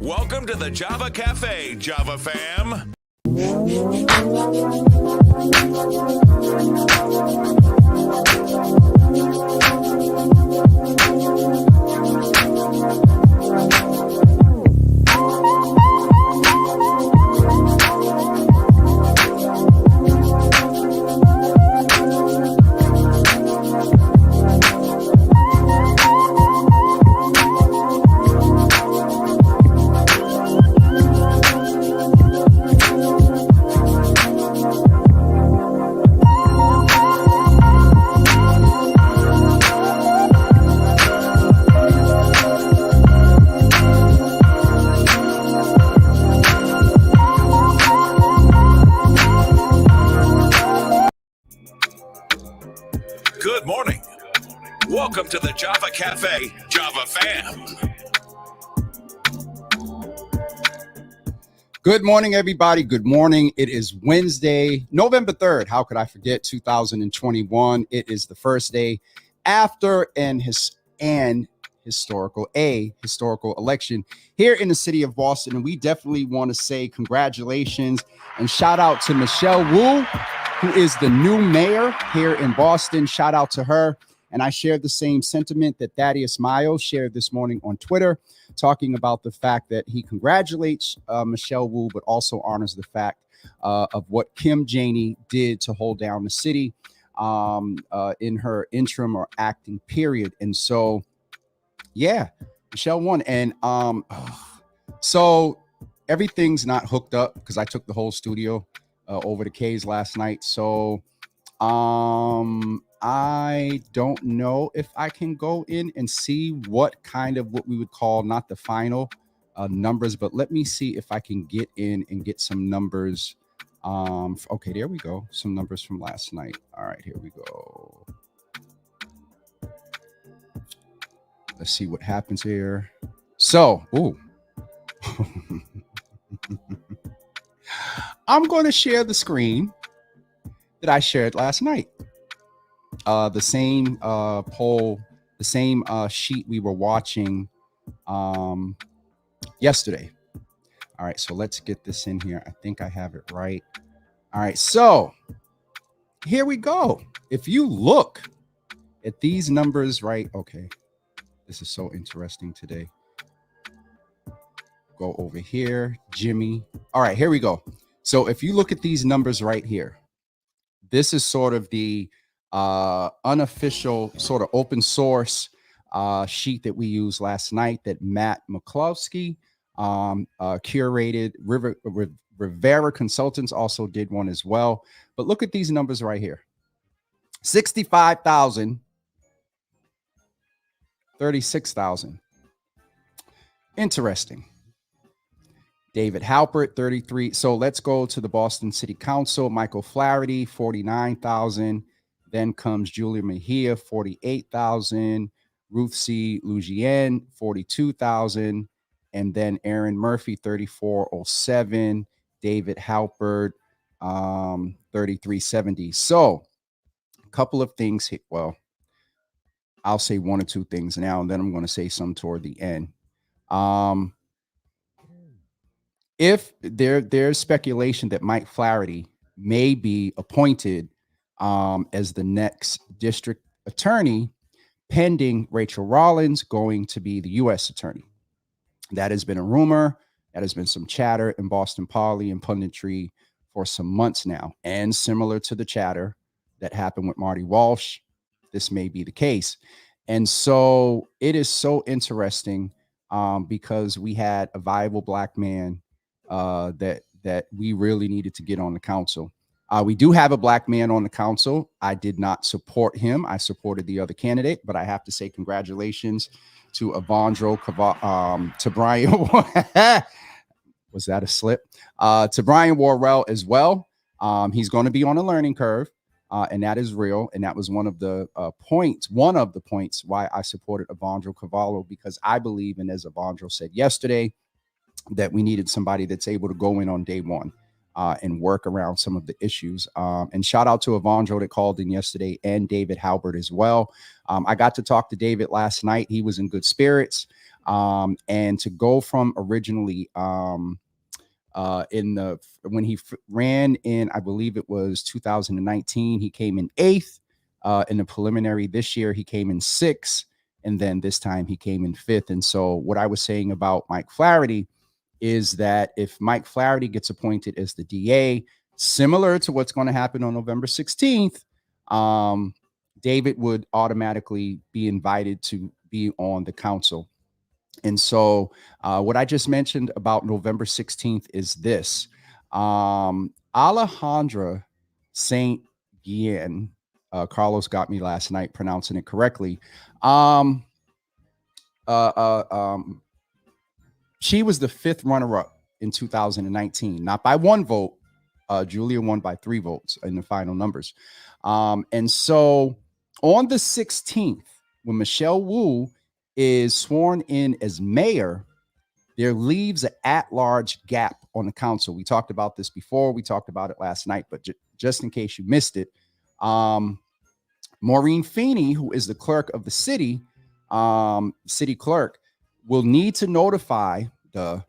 Welcome to the Java Cafe, Java fam. Good morning. Welcome to the Java Cafe, Java fam. Good morning, everybody. Good morning. It is Wednesday, November 3rd. How could I forget 2021? It is the first day after an historical election here in the city of Boston. And we definitely want to say congratulations and shout out to Michelle Wu, who is the new mayor here in Boston. Shout out to her. And I share the same sentiment that Thaddeus Miles shared this morning on Twitter, talking about the fact that he congratulates Michelle Wu, but also honors the fact of what Kim Janey did to hold down the city in her interim or acting period. And so, yeah, Michelle won. And so everything's not hooked up because I took the whole studio over to K's last night. So I don't know if I can go in and see what we would call not the final numbers, but let me see if I can get in and get some numbers. Okay, there we go. Some numbers from last night. All right, here we go. Let's see what happens here. So, I'm going to share the screen that I shared last night. The same poll, the same sheet we were watching yesterday. All right, so let's get this in here. I think I have it right. All right, so here we go. If you look at these numbers, right? Okay, this is so interesting today. Go over here, Jimmy. All right, here we go. So if you look at these numbers right here, this is sort of the unofficial sort of open source sheet that we used last night that Matt McCloskey curated. Rivera Consultants also did one as well. But look at these numbers right here. 65,000, 36,000. Interesting. David Halpert, 33. So let's go to the Boston City Council. Michael Flaherty, 49,000. Then comes Julia Mejia, 48,000. Ruth C. Lugienne, 42,000. And then Aaron Murphy, 3407. David Halpert, 3370. So a couple of things here. Well, I'll say one or two things now, and then I'm going to say some toward the end. If there's speculation that Mike Flaherty may be appointed as the next district attorney, pending Rachel Rollins going to be the U.S. attorney. That has been a rumor. That has been some chatter in Boston Poly and punditry for some months now. And similar to the chatter that happened with Marty Walsh, this may be the case. And so it is so interesting because we had a viable black man that we really needed to get on the council. We do have a black man on the council. I did not support him. I supported the other candidate, but I have to say congratulations to Evandro, to Brian. Was that a slip? To Brian Worrell as well. He's going to be on a learning curve, and that is real. And that was one of the points why I supported Evandro Cavallo, because I believe, and as Evandro said yesterday, that we needed somebody that's able to go in on day one. and work around some of the issues. And shout out to Evandro that called in yesterday, and David Halbert as well. I got to talk to David last night. He was in good spirits. And to go from originally when he ran in, I believe it was 2019, he came in 8th in the preliminary. This year he came in 6th, and then this time he came in 5th. And so what I was saying about Mike Flaherty is that if Mike Flaherty gets appointed as the DA, similar to what's going to happen on November 16th, David would automatically be invited to be on the council. And so what I just mentioned about November 16th is this. Alejandra St. Guillen, Carlos got me last night pronouncing it correctly. She was the 5th runner-up in 2019, not by 1 vote. Julia won by 3 votes in the final numbers. And so on the 16th, when Michelle Wu is sworn in as mayor, there leaves an at-large gap on the council. We talked about this before. We talked about it last night, but just in case you missed it, Maureen Feeney, who is the clerk of the city, city clerk, will need to notify the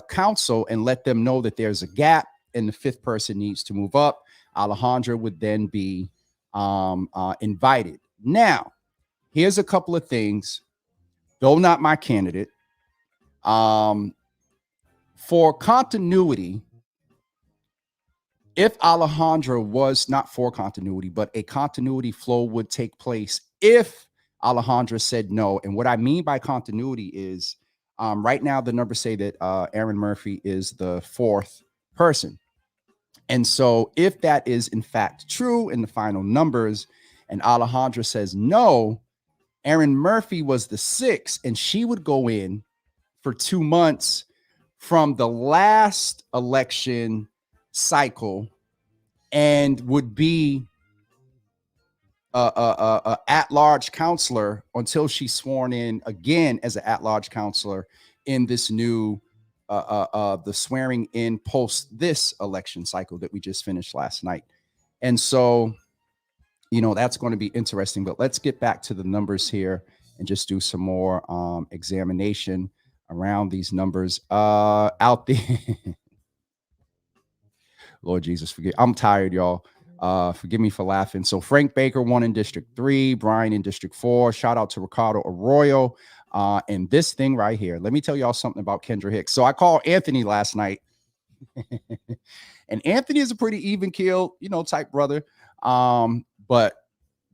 council and let them know that there's a gap and the 5th person needs to move up. Alejandra would then be invited. Now, here's a couple of things, though not my candidate. For continuity, if Alejandra was not for continuity, but a continuity flow would take place if Alejandra said no. And what I mean by continuity is right now the numbers say that Aaron Murphy is the 4th person. And so if that is in fact true in the final numbers and Alejandra says no, Aaron Murphy was the 6th, and she would go in for 2 months from the last election cycle and would be a at-large counselor until she's sworn in again as an at-large counselor in this new the swearing in post this election cycle that we just finished last night. And so, you know, that's going to be interesting, but let's get back to the numbers here and just do some more examination around these numbers out there. Lord Jesus, forgive. I'm tired, y'all. Forgive me for laughing. So Frank Baker won in District 3, Brian in District 4. Shout out to Ricardo Arroyo. And this thing right here, let me tell y'all something about Kendra Hicks. So I called Anthony last night. And Anthony is a pretty even keel, you know, type brother. But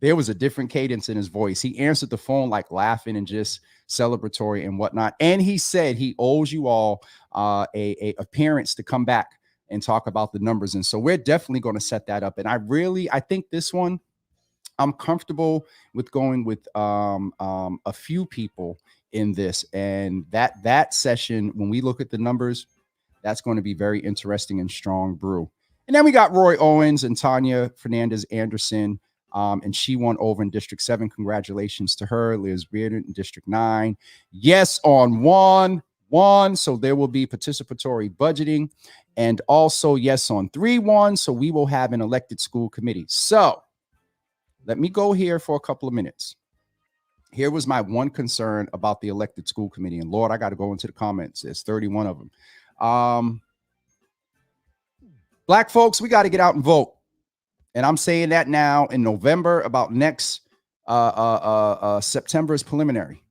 there was a different cadence in his voice. He answered the phone like laughing and just celebratory and whatnot. And he said he owes you all a appearance to come back and talk about the numbers. And so we're definitely going to set that up. And I think this one, I'm comfortable with going with a few people in this. And that session, when we look at the numbers, that's going to be very interesting and strong brew. And then we got Roy Owens and Tanya Fernandez Anderson. And she won over in District 7. Congratulations to her. Liz Reardon in District 9. Yes on one. So there will be participatory budgeting. And also yes on 3-1. So we will have an elected school committee. So let me go here for a couple of minutes. Here was my one concern about the elected school committee. And Lord, I got to go into the comments. There's 31 of them. Black folks, we got to get out and vote. And I'm saying that now in November about next September's preliminary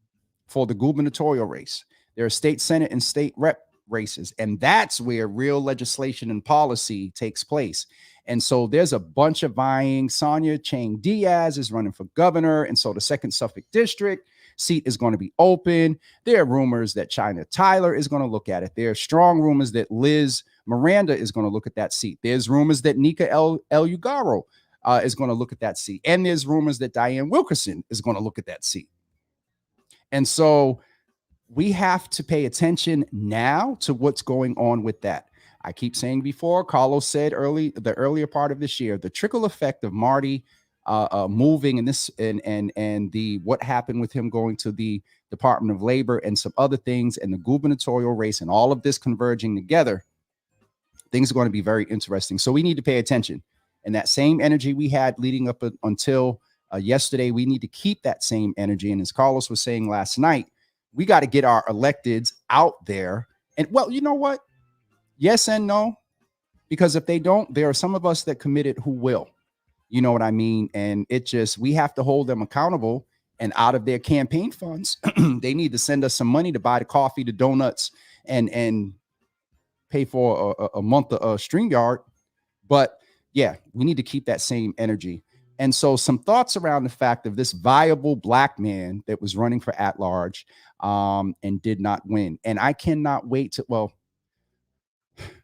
for the gubernatorial race. There are state senate and state rep races, and that's where real legislation and policy takes place. And so there's a bunch of vying. Sonia Chang Diaz is running for governor, and so the 2nd Suffolk District seat is going to be open. There are rumors that China Tyler is going to look at it. There are strong rumors that Liz Miranda is going to look at that seat. There's rumors that Nika El Ugaro is going to look at that seat. And there's rumors that Diane Wilkerson is going to look at that seat. And so we have to pay attention now to what's going on with that. I keep saying before, Carlos said the earlier part of this year, the trickle effect of Marty moving and this and the what happened with him going to the Department of Labor and some other things and the gubernatorial race and all of this converging together things are going to be very interesting. So we need to pay attention. And that same energy we had leading up until yesterday, we need to keep that same energy. And as Carlos was saying last night, we got to get our electeds out there. And well, you know what? Yes and no. Because if they don't, there are some of us that committed who will. You know what I mean? And we have to hold them accountable. And out of their campaign funds, they need to send us some money to buy the coffee, the donuts, and pay for a month of StreamYard. But yeah, we need to keep that same energy. And so some thoughts around the fact of this viable black man that was running for at-large and did not win. And I cannot wait to, well,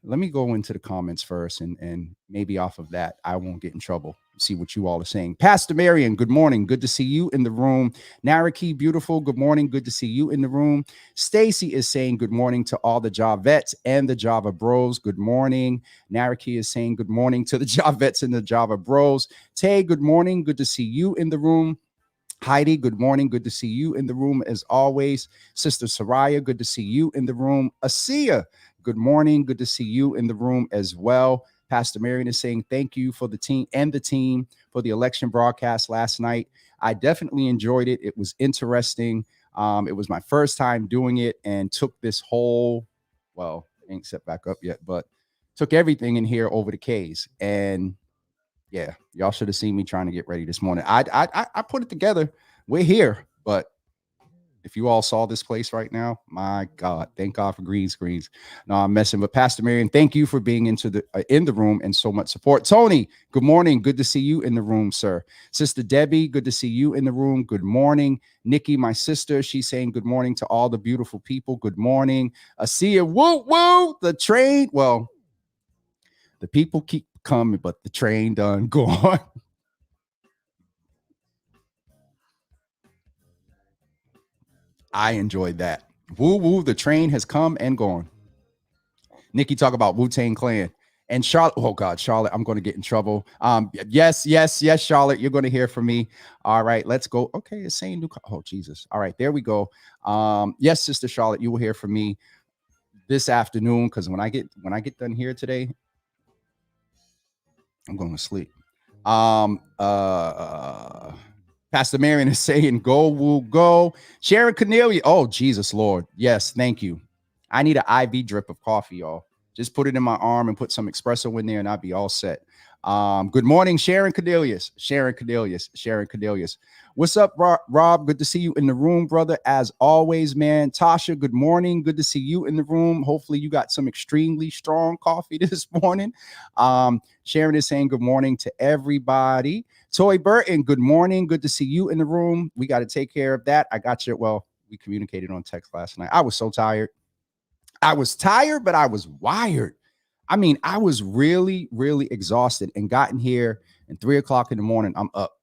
let me go into the comments first, and maybe off of that, I won't get in trouble. See what you all are saying. Pastor Marion, good morning. Good to see you in the room. Naraki, beautiful. Good morning. Good to see you in the room. Stacy is saying good morning to all the Javets and the Java Bros. Good morning. Naraki is saying good morning to the Javets and the Java Bros. Tay, good morning. Good to see you in the room. Heidi, good morning. Good to see you in the room as always. Sister Soraya, good to see you in the room. Asiya, good morning. Good to see you in the room as well. Pastor Marion is saying thank you for the team for the election broadcast last night. I definitely enjoyed it. It was interesting. It was my first time doing it and took this whole, well, ain't set back up yet, but took everything in here over the K's. And yeah, y'all should have seen me trying to get ready this morning. I put it together. We're here, but if you all saw this place right now, my God, thank God for green screens. No, I'm messing. But Pastor Marion, thank you for being in the room and so much support. Tony, good morning. Good to see you in the room, sir. Sister Debbie, good to see you in the room. Good morning. Nikki, my sister, she's saying good morning to all the beautiful people. Good morning. Asiya, woo, woo, the train. Well, the people keep coming, but the train done gone. I enjoyed that. Woo woo, the train has come and gone. Nikki, talk about Wu-Tang Clan. And Charlotte, oh God, Charlotte, I'm going to get in trouble. Yes, Charlotte, you're going to hear from me. All right, let's go. Okay, it's saying new. Oh Jesus. All right, there we go. Yes, Sister Charlotte, you will hear from me this afternoon because when I get done here today, I'm going to sleep. Pastor Marion is saying, go, woo, go. Sharon Cornelia. Oh, Jesus, Lord. Yes, thank you. I need an IV drip of coffee, y'all. Just put it in my arm and put some espresso in there and I'll be all set. Good morning, Sharon Cornelius. What's up, Rob? Good to see you in the room, brother. As always, man. Tasha, good morning. Good to see you in the room. Hopefully you got some extremely strong coffee this morning. Sharon is saying good morning to everybody. Toy Burton, good morning. Good to see you in the room. We got to take care of that. I got you. Well, we communicated on text last night. I was so tired. I was tired, but I was wired. I mean, I was really, really exhausted and gotten here at 3 o'clock in the morning. I'm up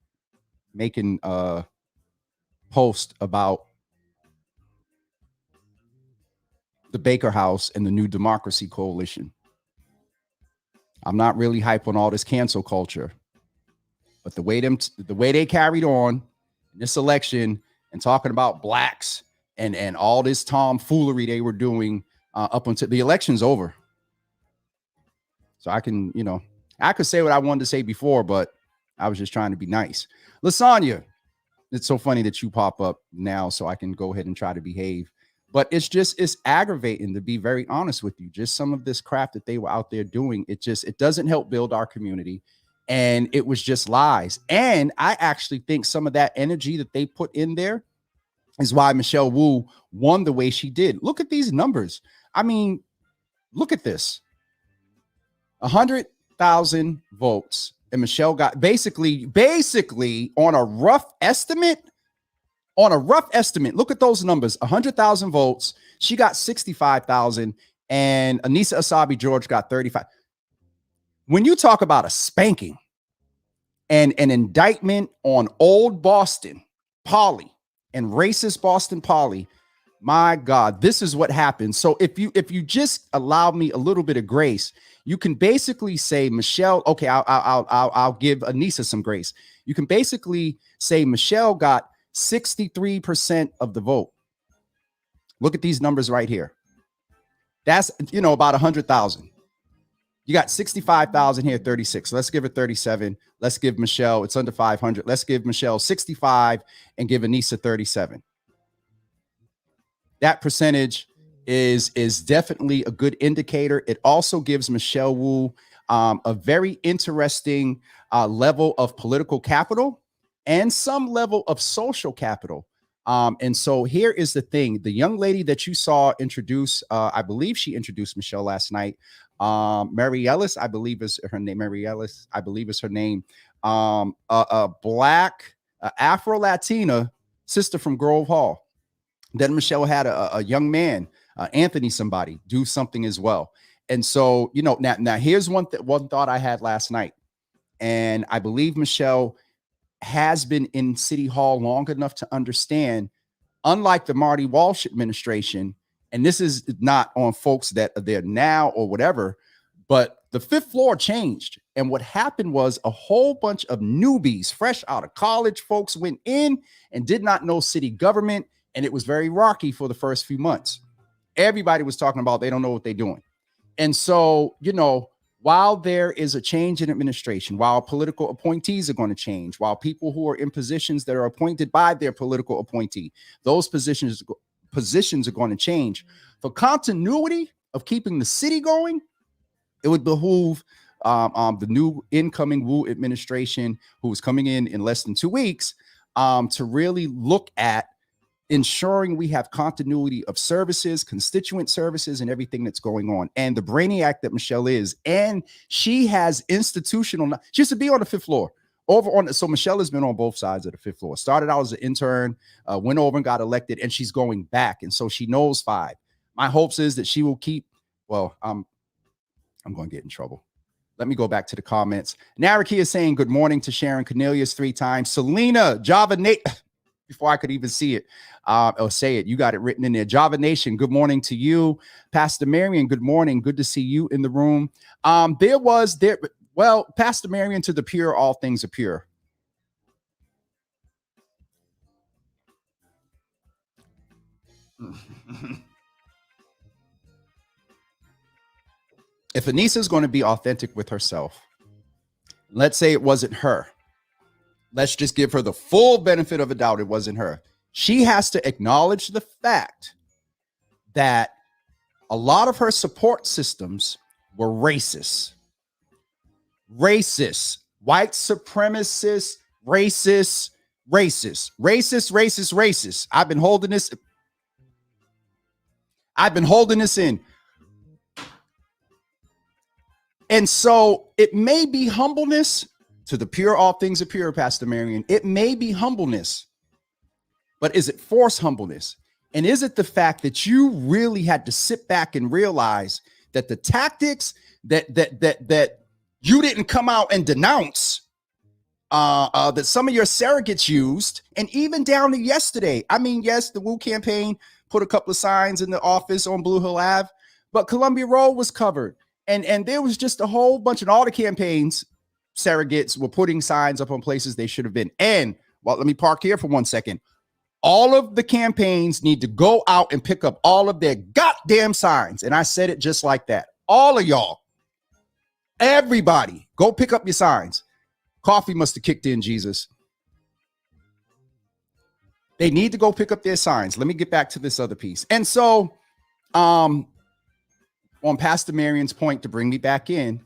making a post about the Baker House and the New Democracy Coalition. I'm not really hype on all this cancel culture, but the way they carried on this election and talking about blacks and all this tomfoolery they were doing up until the election's over. So I could say what I wanted to say before, but I was just trying to be nice. Lasagna, it's so funny that you pop up now so I can go ahead and try to behave. But it's aggravating, to be very honest with you. Just some of this crap that they were out there doing, it doesn't help build our community. And it was just lies. And I actually think some of that energy that they put in there is why Michelle Wu won the way she did. Look at these numbers. I mean, look at this. 100,000 votes. And Michelle got basically on a rough estimate, look at those numbers, 100,000 votes. She got 65,000 and Anissa Asabi George got 35. When you talk about a spanking and an indictment on old Boston Poly and racist Boston Poly, my God, this is what happens. So if you just allow me a little bit of grace, you can basically say, Michelle, okay, I'll give Anissa some grace. You can basically say Michelle got 63% of the vote. Look at these numbers right here. That's, about 100,000. You got 65,000 here, 36. Let's give her 37. Let's give Michelle, it's under 500. Let's give Michelle 65 and give Anissa 37. That percentage is definitely a good indicator. It also gives Michelle Wu a very interesting level of political capital and some level of social capital. And so here is the thing. The young lady that you saw introduce, I believe she introduced Michelle last night. Mary Ellis, I believe is her name. Mary Ellis, I believe is her name. A black Afro-Latina sister from Grove Hall. Then Michelle had a young man, Anthony somebody, do something as well. And so, you know, now here's one thought I had last night. And I believe Michelle has been in City Hall long enough to understand, unlike the Marty Walsh administration, and this is not on folks that are there now or whatever, but the fifth floor changed. And what happened was a whole bunch of newbies, fresh out of college folks, went in and did not know city government. And it was very rocky for the first few months. Everybody was talking about they don't know what they're doing. And so, you know, while there is a change in administration, while political appointees are going to change, while people who are in positions that are appointed by their political appointee, those positions are going to change. For continuity of keeping the city going, it would behoove the new incoming Wu administration, who is coming in less than 2 weeks, to really look at ensuring we have continuity of services, constituent services, and everything that's going on. And the brainiac that Michelle is, and she has institutional, she used to be on the fifth floor so Michelle has been on both sides of the fifth floor. Started out as an intern, went over and got elected, and she's going back. And so she knows five. My hopes is that she will keep, well, I'm going to get in trouble. Let me go back to the comments. Naraki is saying good morning to Sharon Cornelius 3 times. Selena, Java Nate, before I could even see it or say it, you got it written in there. Java Nation, good morning to you. Pastor Marion, good morning. Good to see you in the room. Well, Pastor Marion, to the pure, all things are pure. If Anissa is going to be authentic with herself, let's say it wasn't her. Let's just give her the full benefit of a doubt. It wasn't her. She has to acknowledge the fact that a lot of her support systems were racist, white supremacist, racist. I've been holding this in. And so it may be humbleness. To the pure, all things are pure, Pastor Marion. It may be humbleness, but is it forced humbleness? And is it the fact that you really had to sit back and realize that the tactics that you didn't come out and denounce, that some of your surrogates used, and even down to yesterday? I mean, yes, the Wu campaign put a couple of signs in the office on Blue Hill Ave, but Columbia Road was covered, and there was just a whole bunch of all the campaigns. Surrogates were putting signs up on places they should have been. And well, let me park here for 1 second. All of the campaigns need to go out and pick up all of their goddamn signs. And I said it just like that. All of y'all, everybody, go pick up your signs. Coffee must have kicked in, Jesus. They need to go pick up their signs. Let me get back to this other piece. And so, on Pastor Marion's point, to bring me back in,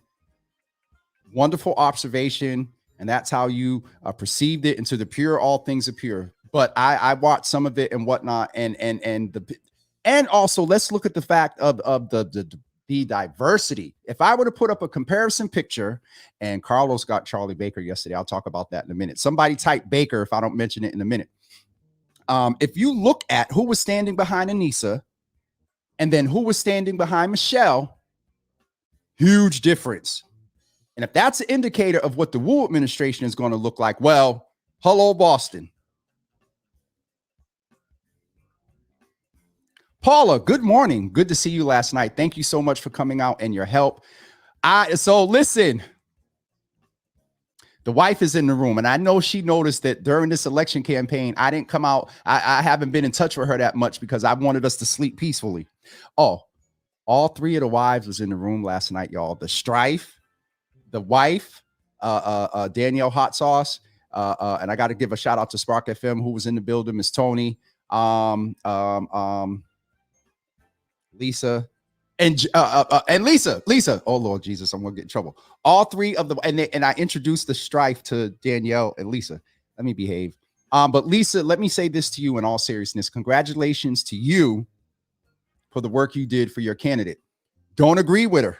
wonderful observation, and that's how you perceived it. Into the pure, all things are pure. But I watched some of it and whatnot, and also let's look at the fact of the diversity. If I were to put up a comparison picture, and Carlos got Charlie Baker yesterday, I'll talk about that in a minute. Somebody type Baker if I don't mention it in a minute. If you look at who was standing behind Anissa, and then who was standing behind Michelle, huge difference. And if that's an indicator of what the Wu administration is going to look like, well, hello, Boston. Paula, good morning. Good to see you last night. Thank you so much for coming out and your help. So listen, the wife is in the room, and I know she noticed that during this election campaign, I didn't come out. I haven't been in touch with her that much because I wanted us to sleep peacefully. Oh, All three of the wives was in the room last night, y'all. The Strife, the wife, Danielle Hot Sauce, and I got to give a shout out to Spark FM who was in the building, Miss Tony, Lisa, and Lisa. Oh Lord Jesus, I'm gonna get in trouble. All three of them, and I introduced the Strife to Danielle and Lisa. Let me behave. But Lisa, let me say this to you in all seriousness. Congratulations to you for the work you did for your candidate. Don't agree with her,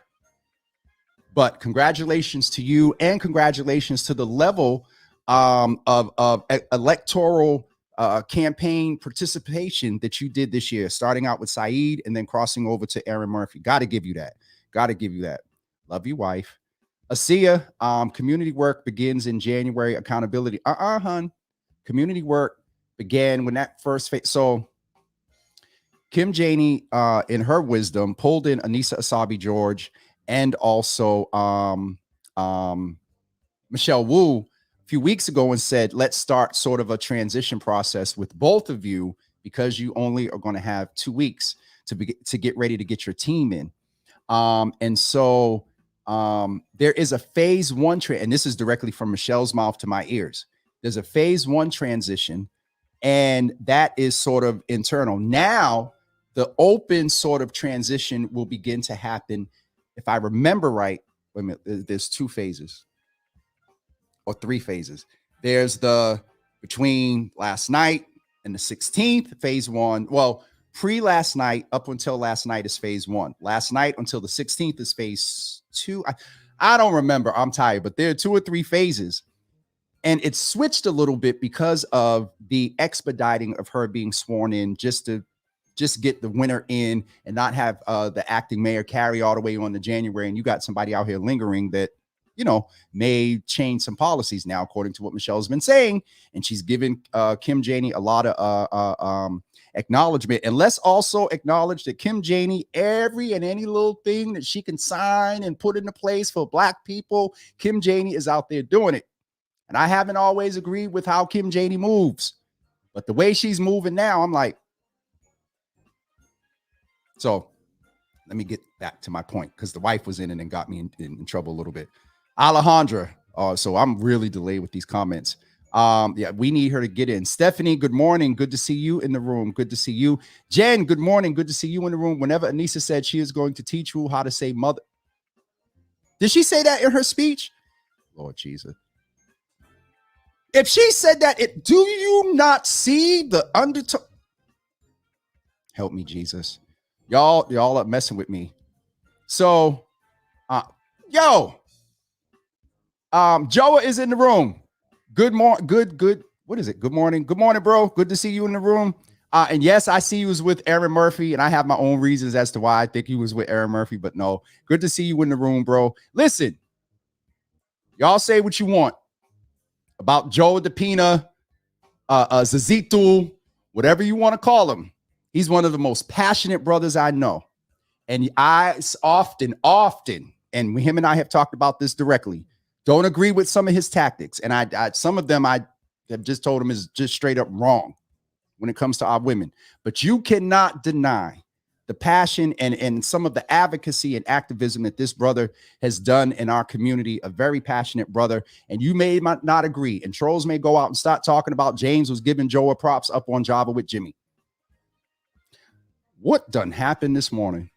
but congratulations to you, and congratulations to the level of electoral campaign participation that you did this year, starting out with Saeed and then crossing over to Aaron Murphy. Got to give you that. Got to give you that. Love you, wife. Asia, community work begins in January. Accountability. Hun. Community work began when that first phase. So Kim Janey, in her wisdom, pulled in Anissa Asabi George and also Michelle Wu a few weeks ago and said, let's start sort of a transition process with both of you because you only are going to have 2 weeks to get ready to get your team in. And so there is a phase one, and this is directly from Michelle's mouth to my ears. There's a phase one transition, and that is sort of internal. Now, the open sort of transition will begin to happen. If I remember right, wait a minute, there's 2 phases or 3 phases. There's the between last night and the 16th, phase one. Well, pre-last night up until last night is phase one. Last night until the 16th is phase 2. I don't remember. I'm tired, but there are 2 or 3 phases. And it switched a little bit because of the expediting of her being sworn in just to get the winner in and not have the acting mayor carry all the way on to January. And you got somebody out here lingering that, you know, may change some policies now, according to what Michelle's been saying. And she's given Kim Janey a lot of acknowledgement. And let's also acknowledge that Kim Janey, every and any little thing that she can sign and put into place for Black people, Kim Janey is out there doing it. And I haven't always agreed with how Kim Janey moves, but the way she's moving now, I'm like, so let me get back to my point because the wife was in it and got me in trouble a little bit. Alejandra. So I'm really delayed with these comments. Yeah, we need her to get in. Stephanie, good morning. Good to see you in the room. Good to see you. Jen, good morning. Good to see you in the room. Whenever Anissa said she is going to teach you how to say mother. Did she say that in her speech? Lord Jesus. If she said that, do you not see the undertone? Help me, Jesus. Y'all are messing with me. So, Joa is in the room. Good morning. Good. What is it? Good morning. Good morning, bro. Good to see you in the room. And yes, I see you was with Aaron Murphy, and I have my own reasons as to why I think you was with Aaron Murphy, but no. Good to see you in the room, bro. Listen, y'all say what you want about Joe DePina, Zazitu, whatever you want to call him. He's one of the most passionate brothers I know. And I often, and him and I have talked about this directly, don't agree with some of his tactics. And I some of them I have just told him is just straight up wrong when it comes to our women. But you cannot deny the passion and some of the advocacy and activism that this brother has done in our community, a very passionate brother. And you may not agree. And trolls may go out and start talking about James was giving Joa props up on Java with Jimmy. What done happened this morning?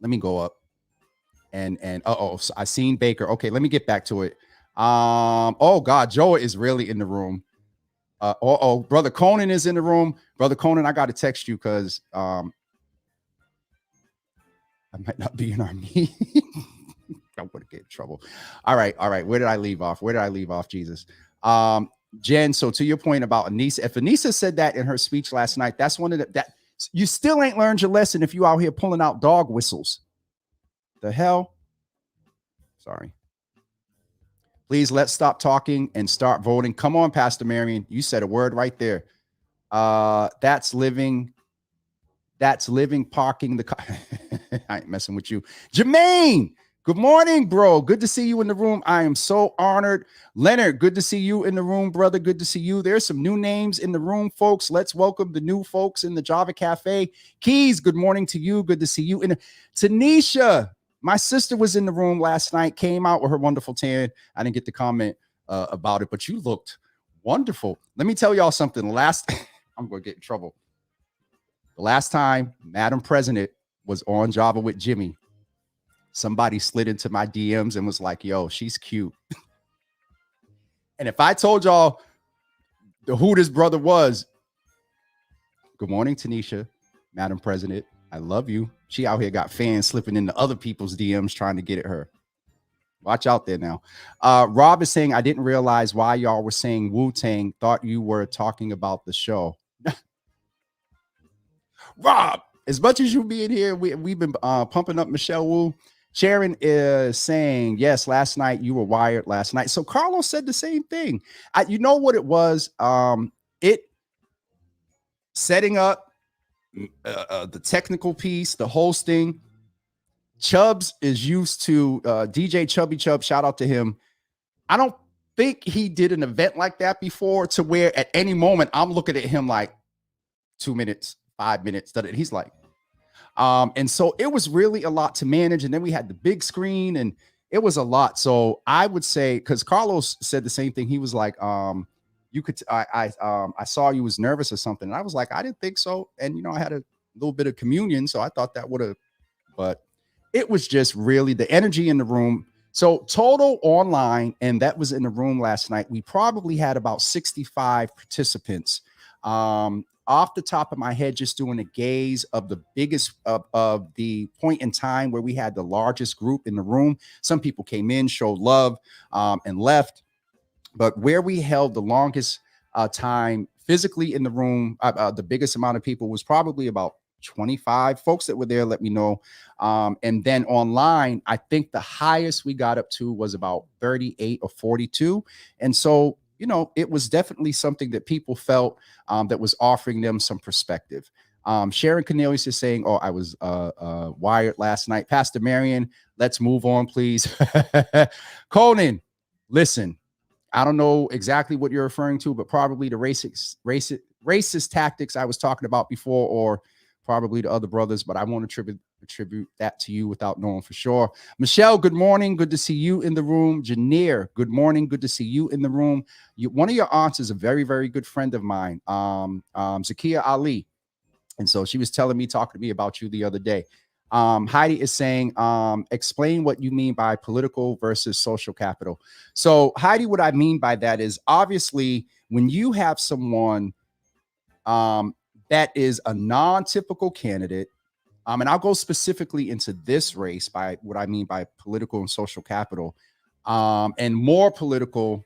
Let me go up. And so I seen Baker. Okay, let me get back to it. Oh God, Joa is really in the room. Brother Conan is in the room. Brother Conan, I got to text you because I might not be in our meeting. I would get in trouble. All right. Where did I leave off? Jesus. Jen, so to your point about Anissa, if Anissa said that in her speech last night, that's one of that you still ain't learned your lesson if you out here pulling out dog whistles. The hell? Sorry. Please let's stop talking and start voting. Come on, Pastor Marion. You said a word right there. That's living parking the car. I ain't messing with you. Jermaine, Good morning, bro. Good to see you in the room. I am so honored. Leonard, good to see you in the room, brother. Good to see you. There's some new names in the room, folks. Let's welcome the new folks in the Java Cafe. Keys, good morning to you. Good to see you. And Tanisha, my sister was in the room last night, came out with her wonderful tan. I didn't get to comment about it, but you looked wonderful. Let me tell y'all something. I'm going to get in trouble. The last time Madam President was on Java with Jimmy, somebody slid into my DMs and was like, yo, she's cute. And if I told y'all who this brother was, good morning, Tanisha, Madam President. I love you. She out here got fans slipping into other people's DMs trying to get at her. Watch out there now. Rob is saying, I didn't realize why y'all were saying Wu-Tang. Thought you were talking about the show. Rob, as much as you being here, we've been pumping up Michelle Wu. Sharon is saying, yes, last night you were wired last night. So Carlos said the same thing. You know what it was? It setting up the technical piece, the hosting. Chubbs is used to DJ Chubby Chubb. Shout out to him. I don't think he did an event like that before to where at any moment I'm looking at him like 2 minutes, 5 minutes. He's like, and so it was really a lot to manage. And then we had the big screen and it was a lot. So I would say, because Carlos said the same thing. He was like, you could, I saw you was nervous or something. And I was like, I didn't think so. And, you know, I had a little bit of communion. So I thought that would have, but it was just really the energy in the room. So total online, and that was in the room last night. We probably had about 65 participants. Off the top of my head, just doing a gaze of the biggest of the point in time where we had the largest group in the room. Some people came in, showed love, and left. But where we held the longest time physically in the room, the biggest amount of people was probably about 25 folks that were there. Let me know. And then online, I think the highest we got up to was about 38 or 42. And so, you know, it was definitely something that people felt that was offering them some perspective. Sharon Cornelius is saying, oh, I was wired last night. Pastor Marion, let's move on, please. Conan, listen, I don't know exactly what you're referring to, but probably the racist tactics I was talking about before, or probably the other brothers, but I won't attribute that to you without knowing for sure. Michelle, good morning. Good to see you in the room. Janeer, good morning. Good to see you in the room. One of your aunts is a very, very good friend of mine, Zakia Ali. And so she was telling me, talking to me about you the other day. Heidi is saying, explain what you mean by political versus social capital. So Heidi, what I mean by that is obviously when you have someone that is a non-typical candidate, and I'll go specifically into this race by what I mean by political and social capital, and more political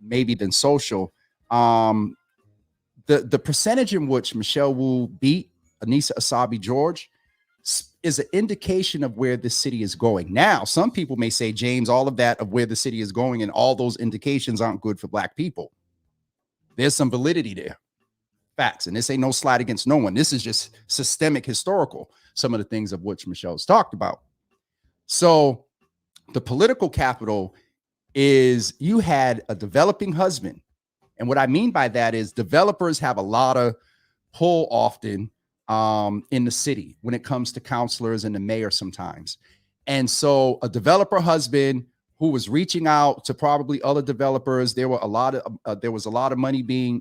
maybe than social. The percentage in which Michelle Wu beat Anissa Asabi George is an indication of where the city is going. Now, some people may say, James, all of that of where the city is going and all those indications aren't good for Black people. There's some validity there. Facts. And this ain't no slide against no one. This is just systemic historical, some of the things of which Michelle's talked about. So the political capital is you had a developing husband. And what I mean by that is developers have a lot of pull often in the city when it comes to counselors and the mayor sometimes. And so a developer husband who was reaching out to probably other developers. There was a lot of money being,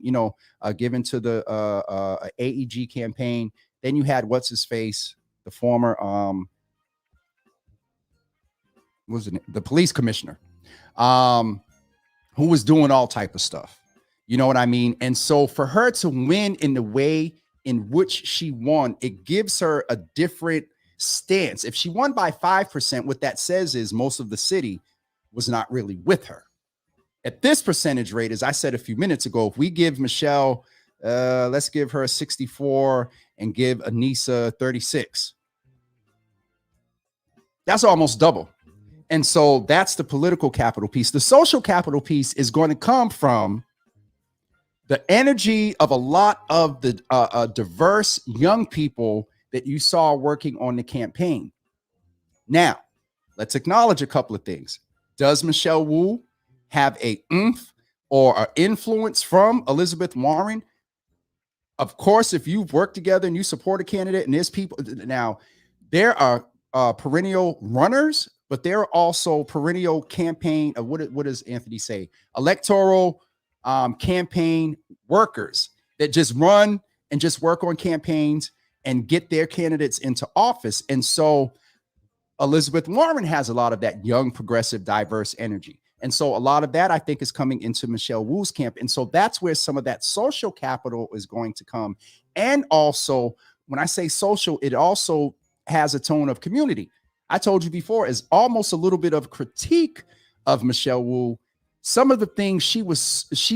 given to the AEG campaign. Then you had what's his face, the former the police commissioner, who was doing all type of stuff. You know what I mean? And so for her to win in the way in which she won, it gives her a different stance. If she won by 5%, what that says is most of the city was not really with her. At this percentage rate, as I said a few minutes ago, if we give Michelle, let's give her 64 and give Anissa 36. That's almost double. And so that's the political capital piece. The social capital piece is going to come from the energy of a lot of the diverse young people that you saw working on the campaign. Now, let's acknowledge a couple of things. Does Michelle Wu have a oomph or an influence from Elizabeth Warren? Of course, if you've worked together and you support a candidate, and there's people now, there are perennial runners, but there are also perennial campaign. What does Anthony say? Electoral campaign workers that just run and just work on campaigns and get their candidates into office. And so Elizabeth Warren has a lot of that young, progressive, diverse energy. And so a lot of that, I think, is coming into Michelle Wu's camp. And so that's where some of that social capital is going to come. And also, when I say social, it also has a tone of community. I told you before, is almost a little bit of critique of Michelle Wu. Some of the things she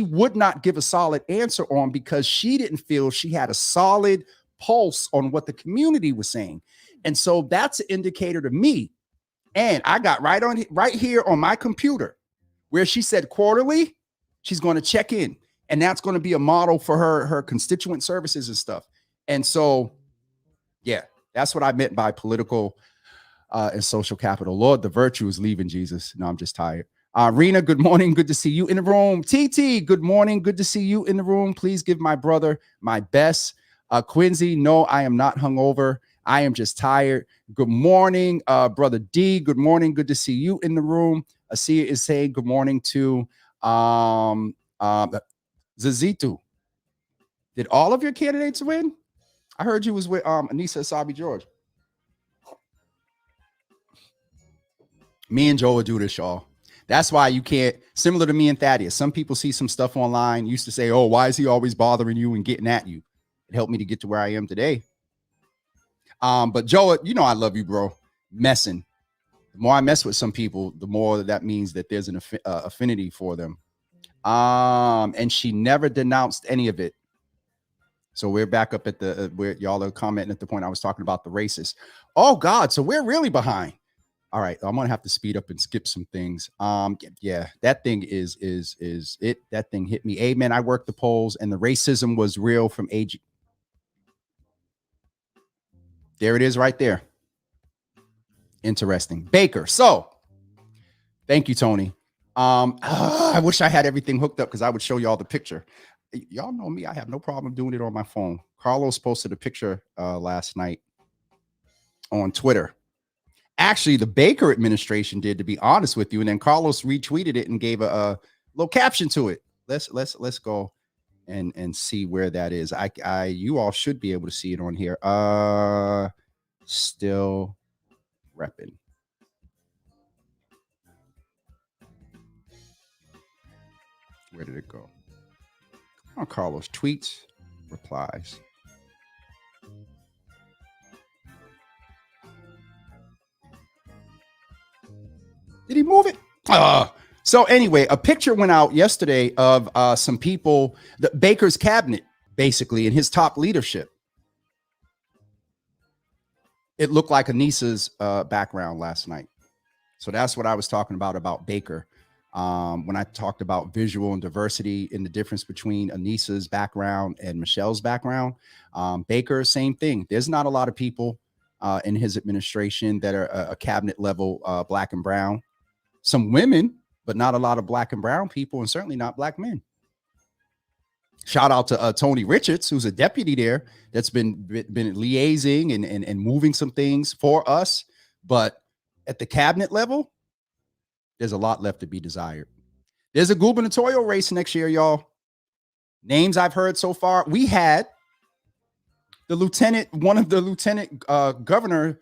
would not give a solid answer on because she didn't feel she had a solid pulse on what the community was saying. And so that's an indicator to me. And I got right here on my computer where she said quarterly, she's going to check in. And that's going to be a model for her constituent services and stuff. And so, yeah, that's what I meant by political and social capital. Lord, the virtue is leaving, Jesus. No, I'm just tired. Rena, good morning. Good to see you in the room. TT, good morning. Good to see you in the room. Please give my brother my best. Quincy, no, I am not hungover. I am just tired. Good morning, Brother D. Good morning. Good to see you in the room. Asia is saying good morning to Zazitu. Did all of your candidates win? I heard you was with Anissa Asabi George. Me and Joe will do this, y'all. That's why you can't, similar to me and Thaddeus. Some people see some stuff online, used to say, oh, why is he always bothering you and getting at you? It helped me to get to where I am today. But Joe, you know I love you, bro. Messing. The more I mess with some people, the more that means that there's an affinity for them. And she never denounced any of it. So we're back up at the where y'all are commenting at the point I was talking about the racist. Oh God, so we're really behind. All right, I'm gonna have to speed up and skip some things. Yeah, that thing is it. That thing hit me. Amen. I worked the polls, and the racism was real from age. There it is, right there. Interesting. Baker. So, thank you, Tony. I wish I had everything hooked up because I would show y'all the picture. Y'all know me. I have no problem doing it on my phone. Carlos posted a picture last night on Twitter. Actually, the Baker administration did, to be honest with you, and then Carlos retweeted it and gave a little caption to it. Let's go and see where that is. You all should be able to see it on here. Still repping. Where did it go? Come on, Carlos. Tweets, replies. Did he move it? So anyway, a picture went out yesterday of some people, the Baker's cabinet, basically, and his top leadership. It looked like Anissa's background last night. So that's what I was talking about Baker. When I talked about visual and diversity and the difference between Anissa's background and Michelle's background. Baker, same thing. There's not a lot of people in his administration that are a cabinet level black and brown. Some women, but not a lot of black and brown people, and certainly not black men. Shout out to Tony Richards, who's a deputy there that's been liaising and moving some things for us. But at the cabinet level, there's a lot left to be desired. There's a gubernatorial race next year, y'all. Names I've heard so far. We had one of the lieutenant governor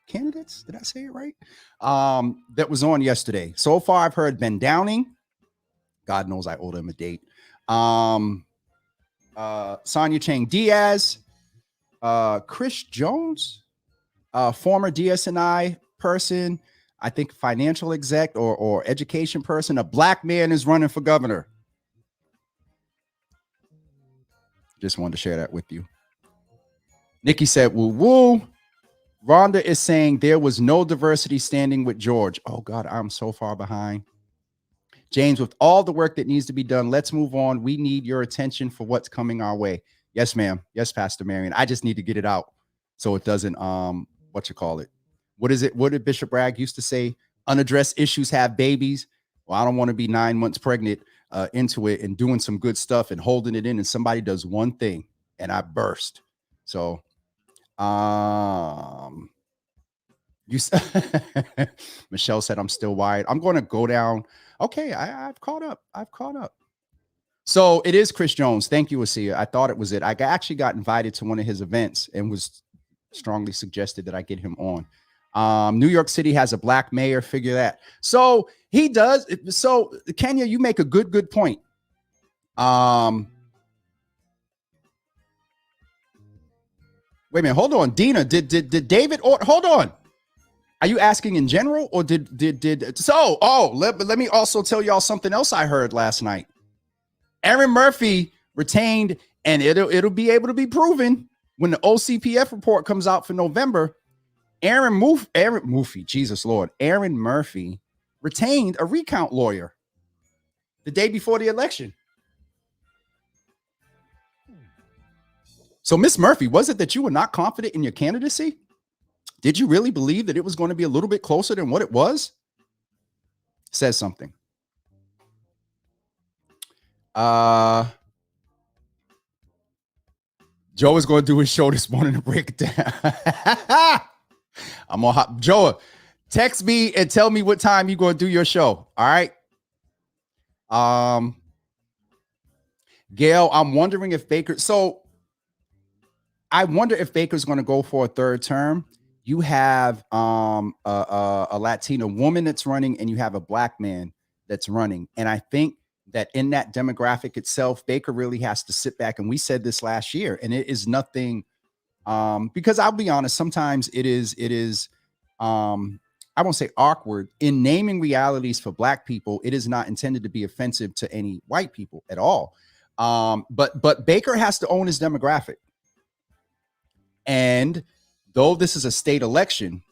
candidates. Did I say it right? That was on yesterday. So far, I've heard Ben Downing. God knows I owed him a date. Sonia Chang Diaz, Chris Jones, former DSNI person, I think financial exec or education person. A black man is running for governor. Just wanted to share that with you. Nikki said, woo woo. Rhonda is saying there was no diversity standing with George. Oh God, I'm so far behind. James, with all the work that needs to be done, let's move on. We need your attention for what's coming our way. Yes, ma'am. Yes, Pastor Marion. I just need to get it out. so it doesn't what you call it. What is it? What did Bishop Bragg used to say? Unaddressed issues have babies. Well, I don't want to be 9 months pregnant into it and doing some good stuff and holding it in, and somebody does one thing and I burst. So you Michelle said I'm still wired. I'm going to go down. Okay, I've caught up. So it is Chris Jones. Thank you, Asia. I thought it was it. I actually got invited to one of his events and was strongly suggested that I get him on. New York City has a black mayor. Figure that. So he does. So Kenya, you make a good point. Wait a minute. Hold on, Dina. Did David? Or hold on. Are you asking in general, or did? So let me also tell y'all something else I heard last night. Aaron Murphy retained, and it'll be able to be proven when the OCPF report comes out for November. Aaron Murphy, Jesus Lord, Aaron Murphy retained a recount lawyer the day before the election. So, Miss Murphy, was it that you were not confident in your candidacy? Did you really believe that it was going to be a little bit closer than what it was? Says something. Joe is going to do his show this morning to break it down. I'm gonna hop. Joe, text me and tell me what time you're going to do your show. All right. Gail, I'm wondering if Baker. So I wonder if Baker's going to go for a third term. You have a Latina woman that's running, and you have a black man that's running, and I think that in that demographic itself, Baker really has to sit back. And we said this last year, and it is nothing because I'll be honest, sometimes it is I won't say awkward in naming realities for black people. It is not intended to be offensive to any white people at all. But Baker has to own his demographic. And though this is a state election,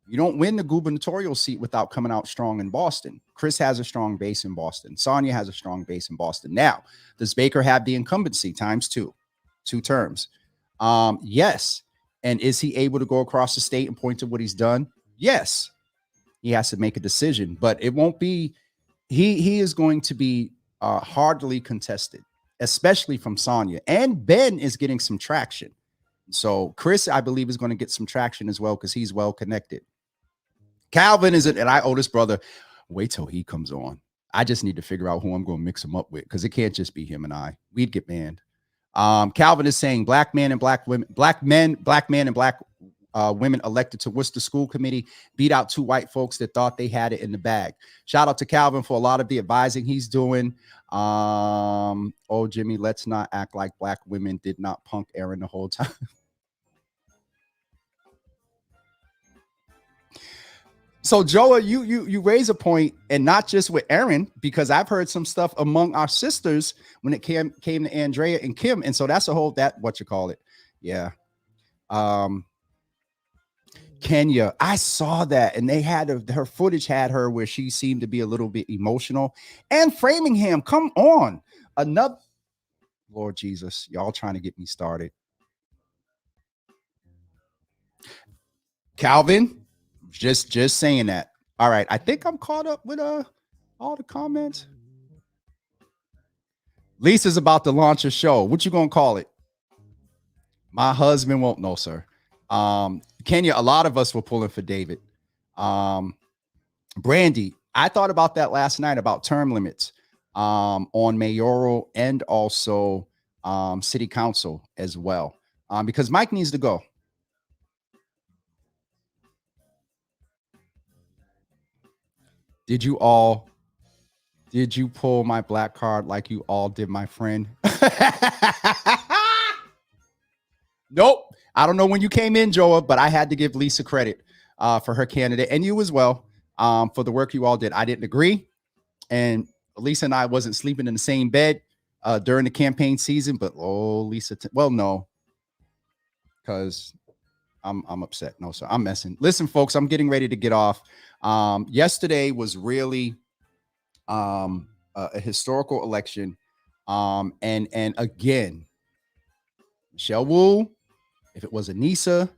you don't win the gubernatorial seat without coming out strong in Boston. Chris has a strong base in Boston. Sonia has a strong base in Boston. Now, does Baker have the incumbency times two terms? Yes. And is he able to go across the state and point to what he's done? Yes. He has to make a decision, but it won't be, he is going to be hardly contested, especially from Sonia. And Ben is getting some traction. So Chris, I believe, is going to get some traction as well because he's well connected. Calvin is it, and I owe this brother. Wait till he comes on. I just need to figure out who I'm going to mix him up with because it can't just be him and I. We'd get banned. Calvin is saying black men and black women, black men and black women elected to Worcester School Committee beat out two white folks that thought they had it in the bag. Shout out to Calvin for a lot of the advising he's doing. Oh, Jimmy, let's not act like black women did not punk Aaron the whole time. So, Joa, you raise a point, and not just with Aaron, because I've heard some stuff among our sisters when it came to Andrea and Kim, and so that's a whole what you call it, yeah. Kenya, I saw that, and they had her footage had her where she seemed to be a little bit emotional. And Framingham, come on, another Lord Jesus, y'all trying to get me started. Calvin. Just saying that. All right. I think I'm caught up with all the comments. Lisa's about to launch a show. What you gonna call it? My husband won't know, sir. Kenya, a lot of us were pulling for David. Brandy, I thought about that last night about term limits on mayoral and also city council as well. Because Mike needs to go. Did you pull my black card like you all did my friend? Nope. I don't know when you came in, Joa, but I had to give Lisa credit for her candidate, and you as well, for the work you all did. I didn't agree, and Lisa and I wasn't sleeping in the same bed during the campaign season, but Lisa, well, no, because I'm upset. No, sir, I'm messing. Listen, folks, I'm getting ready to get off. Yesterday was really a historical election. And again, Michelle Wu, if it was Anissa,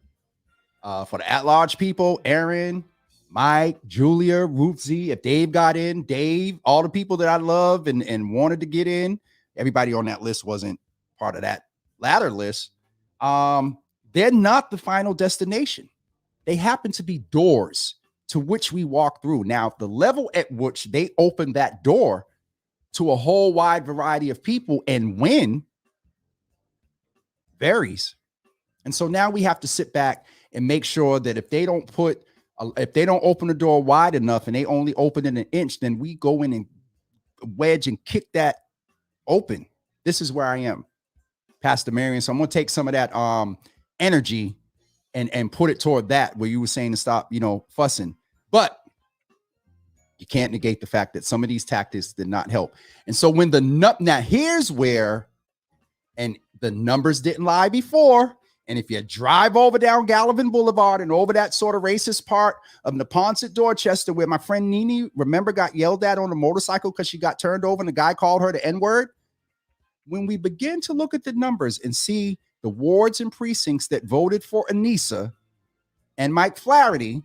for the at-large people, Aaron, Mike, Julia, Ruth Z, if Dave got in, Dave, all the people that I love and wanted to get in, everybody on that list wasn't part of that latter list. They're not the final destination. They happen to be doors to which we walk through. Now, the level at which they open that door to a whole wide variety of people and win varies. And so now we have to sit back and make sure that if they don't open the door wide enough and they only open it an inch, then we go in and wedge and kick that open. This is where I am, Pastor Marion. So I'm going to take some of that energy and put it toward that where you were saying to stop, fussing. But you can't negate the fact that some of these tactics did not help. And so when now here's where, and the numbers didn't lie before. And if you drive over down Gallivan Boulevard and over that sort of racist part of Neponset, Dorchester, where my friend Nene, remember, got yelled at on a motorcycle because she got turned over and the guy called her the N-word. When we begin to look at the numbers and see the wards and precincts that voted for Anissa and Mike Flaherty,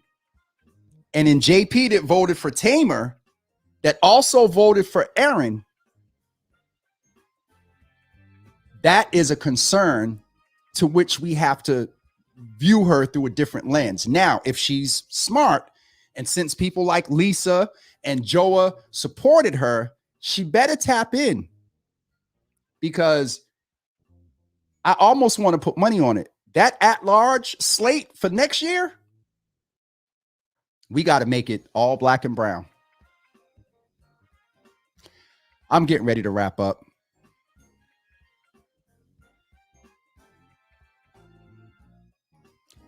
and in JP that voted for Tamer, that also voted for Aaron, that is a concern to which we have to view her through a different lens. Now, if she's smart, and since people like Lisa and Joa supported her, she better tap in, because I almost want to put money on it. That at-large slate for next year, we got to make it all black and brown. I'm getting ready to wrap up.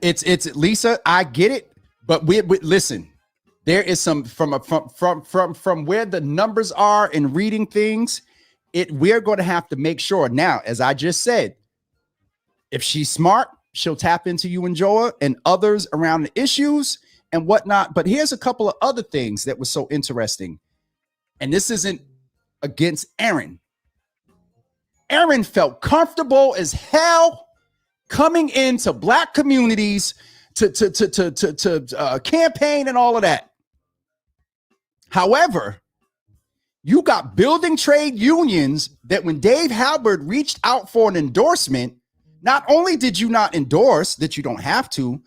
It's Lisa, I get it, but we listen. There is some from where the numbers are and reading things. We're going to have to make sure now, as I just said, if she's smart, she'll tap into you and Joa and others around the issues and whatnot. But here's a couple of other things that was so interesting, and this isn't against Aaron. Aaron felt comfortable as hell coming into black communities to campaign and all of that. However, you got building trade unions that when Dave Halberd reached out for an endorsement, not only did you not endorse, that you don't have to,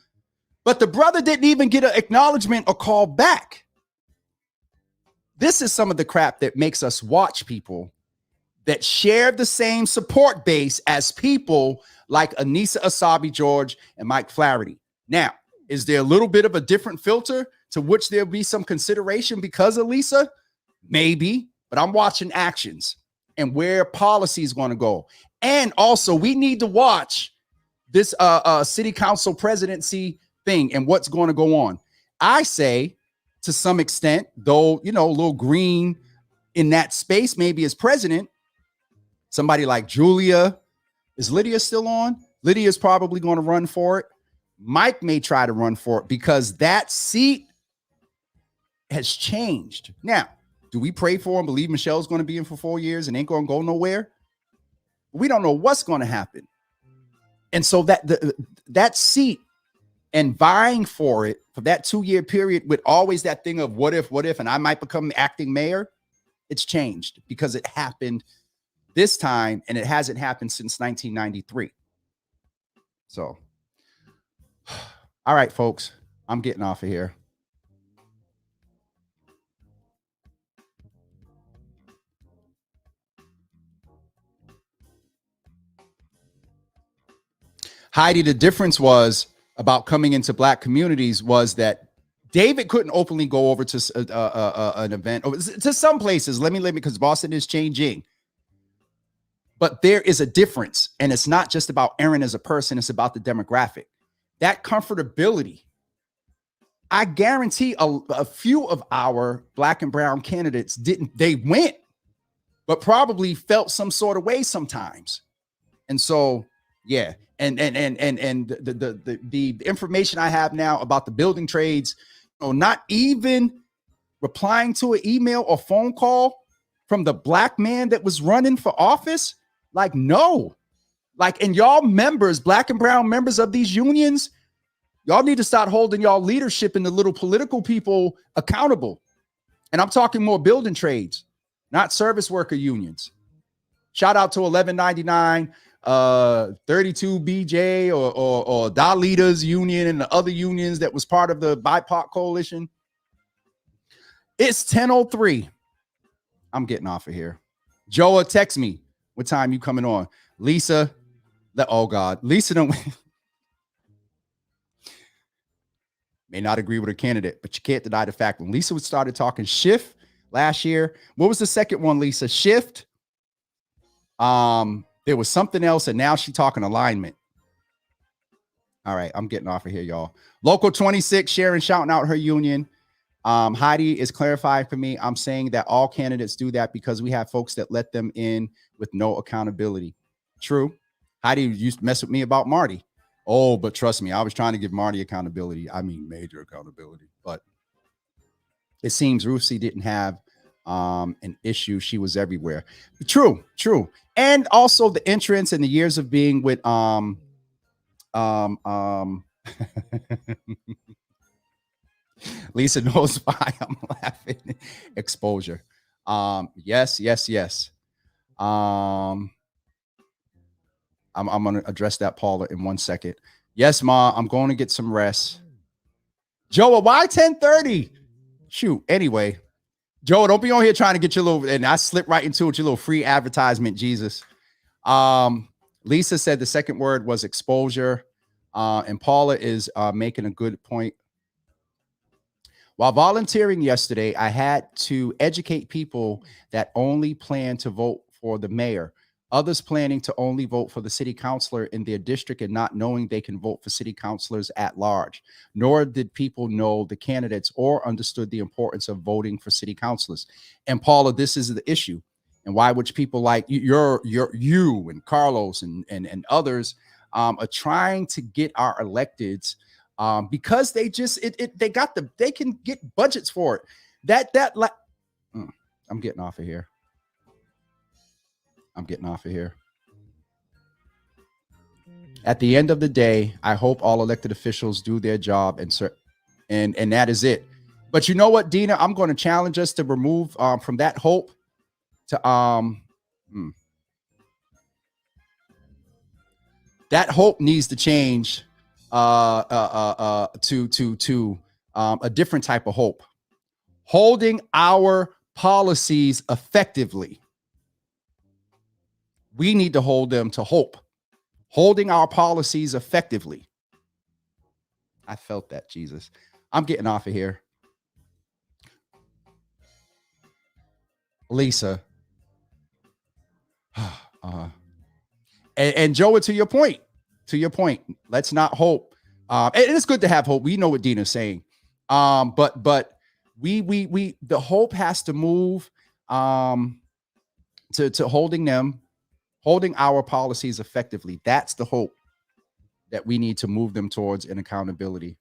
but the brother didn't even get an acknowledgement or call back. This is some of the crap that makes us watch people that share the same support base as people like Anissa Asabi George and Mike Flaherty. Now, is there a little bit of a different filter to which there'll be some consideration because of Lisa? Maybe, but I'm watching actions and where policy is going to go. And also, we need to watch this city council presidency thing and what's going to go on. I say, to some extent, though, a little green in that space, maybe as president, somebody like Julia. Is Lydia still on? Lydia's probably going to run for it. Mike may try to run for it because that seat has changed. Now, do we pray for him, believe Michelle's going to be in for 4 years and ain't going to go nowhere? We don't know what's going to happen. And so that seat and vying for it for that 2-year period with always that thing of what if, and I might become acting mayor, it's changed because it happened this time, and it hasn't happened since 1993. So, all right, folks, I'm getting off of here. Heidi, the difference was about coming into black communities was that David couldn't openly go over to an event, to some places. Let me, because Boston is changing. But there is a difference, and it's not just about Aaron as a person, it's about the demographic. That comfortability, I guarantee a few of our black and brown candidates they went, but probably felt some sort of way sometimes. And so, yeah, and the information I have now about the building trades, not even replying to an email or phone call from the black man that was running for office. Like, no, Like, and y'all members, black and brown members of these unions, y'all need to start holding y'all leadership and the little political people accountable. And I'm talking more building trades, not service worker unions. Shout out to 1199, 32 BJ or Dalitas Union and the other unions that was part of the BIPOC coalition. It's 10:03. I'm getting off of here. Joa, text me. What time you coming on? Lisa, oh God, Lisa don't may not agree with her candidate, but you can't deny the fact when Lisa started talking shift last year. What was the second one, Lisa? Shift. There was something else, and now she's talking alignment. All right, I'm getting off of here, y'all. Local 26, Sharon shouting out her union. Heidi is clarifying for me. I'm saying that all candidates do that because we have folks that let them in with no accountability. True. Heidi used to mess with me about Marty. Oh, but trust me, I was trying to give Marty accountability. I mean, major accountability. But it seems Ruth C didn't have an issue. She was everywhere. True. And also the entrance and the years of being with Lisa knows why I'm laughing. Exposure. Yes. I'm going to address that, Paula, in 1 second. Yes, Ma, I'm going to get some rest. Joa, why 10:30? Shoot. Anyway, Joa, don't be on here trying to get your little, and I slipped right into it, your little free advertisement, Jesus. Lisa said the second word was exposure. And Paula is making a good point. While volunteering yesterday, I had to educate people that only plan to vote for the mayor. Others planning to only vote for the city councilor in their district and not knowing they can vote for city councilors at large. Nor did people know the candidates or understood the importance of voting for city councilors. And Paula, this is the issue. And why which people like you and Carlos and others are trying to get our electeds because they just they can get budgets for it. I'm getting off of here. At the end of the day, I hope all elected officials do their job and that is it. But you know what, Dina, I'm going to challenge us to remove from that hope to that hope needs to change to a different type of hope. Holding our policies effectively. We need to hold them to hope. Holding our policies effectively. I felt that, Jesus. I'm getting off of here. Lisa. And Joe, to your point, let's not hope. And it's good to have hope. We know what Dina's saying. But we the hope has to move to holding our policies effectively. That's the hope that we need to move them towards in accountability.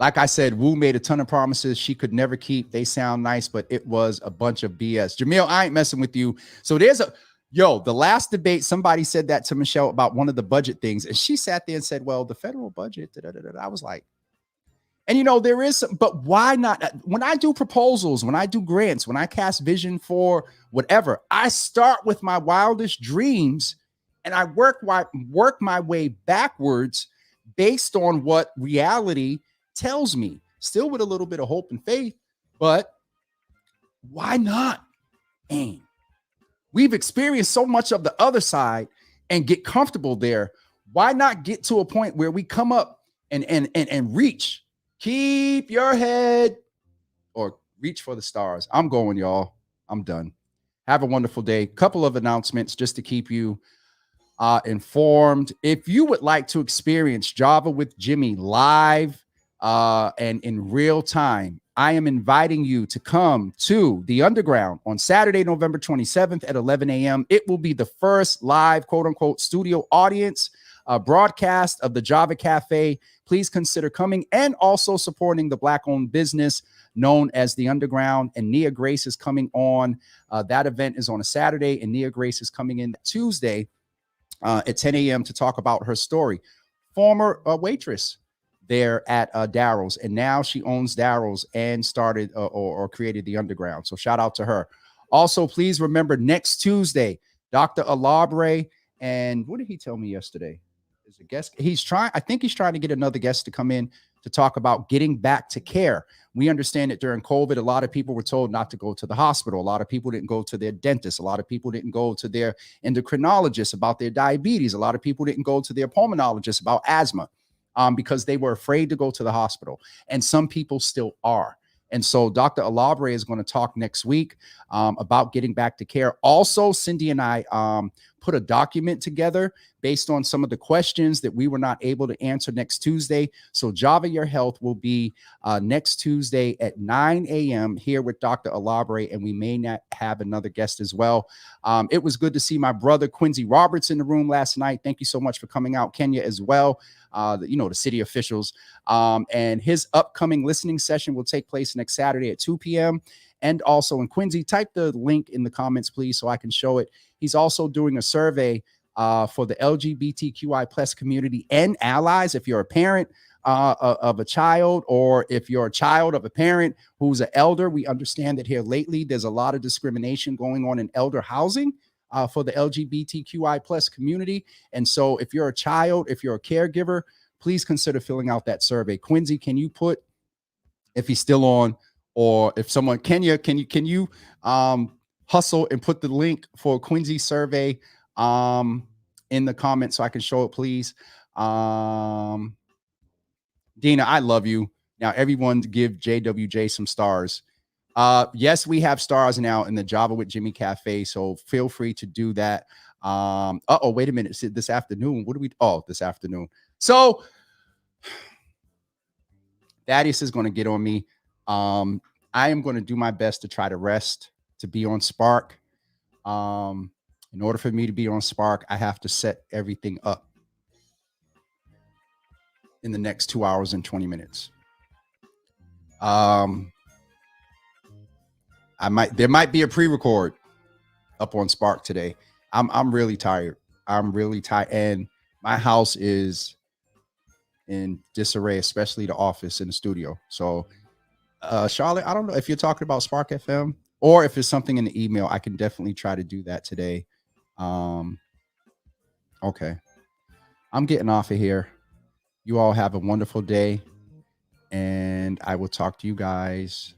Like I said, Wu made a ton of promises she could never keep. They sound nice, but it was a bunch of BS. Jamil, I ain't messing with you. So the last debate, somebody said that to Michelle about one of the budget things. And she sat there and said, well, the federal budget, I was like, and there is some, but why not? When I do proposals, when I do grants, when I cast vision for whatever, I start with my wildest dreams and I work my way backwards based on what reality tells me, still with a little bit of hope and faith, but why not aim? We've experienced so much of the other side and get comfortable there. Why not get to a point where we come up and reach? Keep your head or reach for the stars. I'm going, y'all. I'm done. Have a wonderful day. Couple of announcements just to keep you informed. If you would like to experience Java with Jimmy live and in real time, I am inviting you to come to the Underground on Saturday, November 27th at 11 a.m. It will be the first live, quote unquote, studio audience broadcast of the Java Cafe, please consider coming and also supporting the Black-owned business known as The Underground. And Nia Grace is coming on. That event is on a Saturday, and Nia Grace is coming in Tuesday at 10 a.m. to talk about her story. Former waitress there at Darrow's, and now she owns Darrow's and started or created The Underground. So shout out to her. Also, please remember next Tuesday, Dr. Alabre, and what did he tell me yesterday? Is a guest. I think he's trying to get another guest to come in to talk about getting back to care. We understand that during COVID, a lot of people were told not to go to the hospital. A lot of people didn't go to their dentist. A lot of people didn't go to their endocrinologist about their diabetes. A lot of people didn't go to their pulmonologist about asthma because they were afraid to go to the hospital. And some people still are. And so Dr. Alabre is going to talk next week about getting back to care. Also, Cindy and I put a document together based on some of the questions that we were not able to answer next Tuesday. So Java Your Health will be next Tuesday at 9 a.m. here with Dr. Alabre, and we may not have another guest as well. It was good to see my brother Quincy Roberts in the room last night. Thank you so much for coming out, Kenya, as well. The city officials, and his upcoming listening session will take place next Saturday at 2 p.m. And also, in Quincy, type the link in the comments, please, so I can show it. He's also doing a survey for the LGBTQI plus community and allies. If you're a parent of a child, or if you're a child of a parent who's an elder, we understand that here lately there's a lot of discrimination going on in elder housing for the LGBTQI plus community. And so if you're a child, if you're a caregiver, please consider filling out that survey. Quincy, can you put, if he's still on, or if someone, Kenya, can you hustle and put the link for Quincy's survey in the comments so I can show it, please? Dina, I love you. Now, everyone give JWJ some stars. Yes, we have stars now in the Java with Jimmy Cafe, so feel free to do that. Wait a minute. This afternoon, this afternoon. So Thaddeus is going to get on me. I am going to do my best to try to rest, to be on Spark. In order for me to be on Spark, I have to set everything up in the next 2 hours and 20 minutes. There might be a pre-record up on Spark today. I'm really tired. I'm really tired, and my house is in disarray, especially the office and the studio. So, Charlotte, I don't know if you're talking about Spark FM or if it's something in the email. I can definitely try to do that today. Okay, I'm getting off of here. You all have a wonderful day, and I will talk to you guys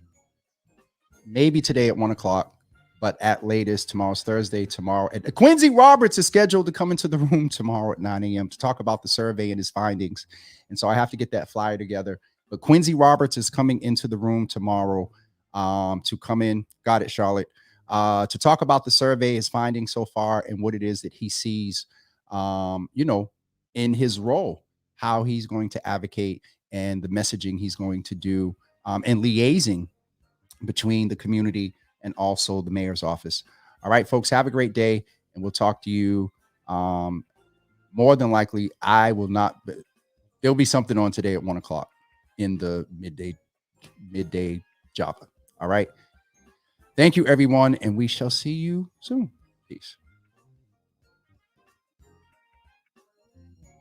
maybe today at 1 o'clock, but at latest tomorrow's Thursday. Tomorrow, Quincy Roberts is scheduled to come into the room tomorrow at 9 a.m. to talk about the survey and his findings. And so I have to get that flyer together. But Quincy Roberts is coming into the room tomorrow to come in. Got it, Charlotte. To talk about the survey, his findings so far, and what it is that he sees, in his role, how he's going to advocate and the messaging he's going to do, and liaising between the community and also the mayor's office. All right, folks, have a great day, and we'll talk to you. More than likely, I will not. There'll be something on today at 1 o'clock in the midday Java. All right. Thank you, everyone, and we shall see you soon. Peace.